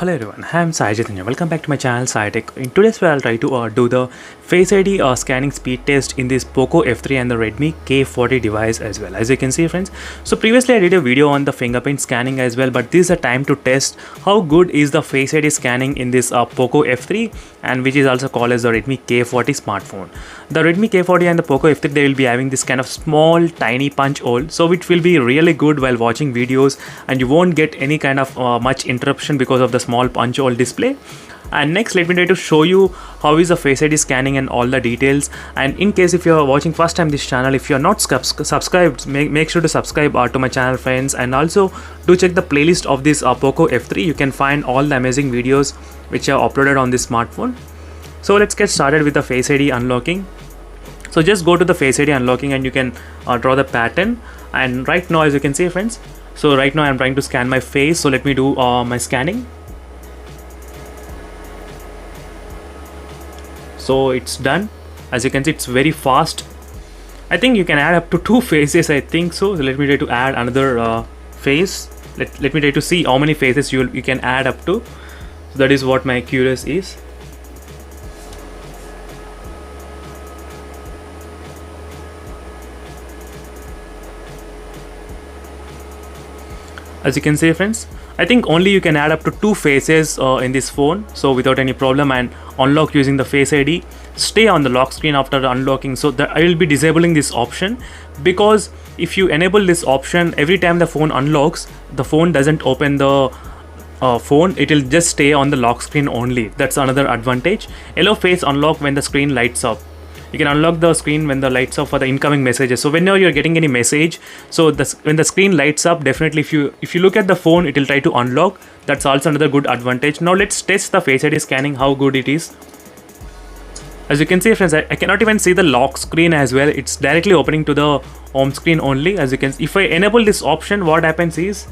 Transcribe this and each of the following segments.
Hello everyone, I'm Sai Chaitanya. Welcome back to my channel SciTech. In today's video, I'll try to do the Face ID scanning speed test in this Poco F3 and the Redmi K40 device as well. As you can see, friends, so previously I did a video on the fingerprint scanning as well, but this is a time to test how good is the Face ID scanning in this Poco F3, and which is also called as the Redmi K40 smartphone. The Redmi K40 and the Poco F3, they will be having this kind of small tiny punch hole, so which will be really good while watching videos, and you won't get any kind of much interruption because of the small punch hole display. And next, let me try to show you how is the Face ID scanning and all the details. And in case if you're watching first time this channel, if you're not subscribed, make sure to subscribe to my channel, friends, and also do check the playlist of this Poco F3. You can find all the amazing videos which are uploaded on this smartphone. So let's get started with the Face ID unlocking. So just go to the Face ID unlocking and you can draw the pattern. And right now, as you can see, friends, so right now I'm trying to scan my face, so let me do my scanning. So it's done. As you can see, it's very fast. I think you can add up to 2 faces, I think so. So let me try to add another face. Let me try to see how many faces you can add up to. So that is what my curious is. As you can see, friends, I think only you can add up to 2 faces in this phone, so without any problem, and unlock using the Face ID. Stay on the lock screen after unlocking, so that I will be disabling this option, because if you enable this option, every time the phone unlocks, the phone doesn't open the phone, it will just stay on the lock screen only. That's another advantage. Allow face unlock when the screen lights up. You can unlock the screen when the lights up for the incoming messages. So whenever you're getting any message, so when the screen lights up, definitely if you look at the phone, it will try to unlock. That's also another good advantage. Now let's test the Face ID scanning, how good it is. As you can see, friends, I cannot even see the lock screen as well. It's directly opening to the home screen only. As you can see, if I enable this option, what happens is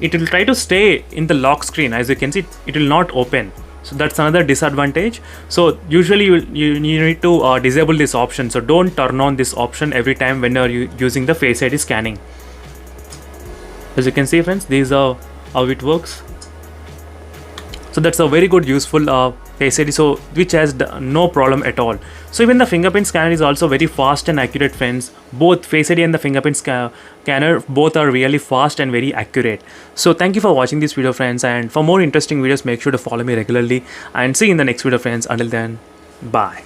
it will try to stay in the lock screen. As you can see, it will not open. So that's another disadvantage. So usually you need to disable this option. So don't turn on this option every time when you're using the Face ID scanning. As you can see, friends, these are how it works. So that's a very good useful Face ID, so which has no problem at all. So even the fingerprint scanner is also very fast and accurate, friends. Both Face ID and the fingerprint scanner both are really fast and very accurate. So thank you for watching this video, friends, and for more interesting videos, make sure to follow me regularly, and see you in the next video, friends. Until then, bye.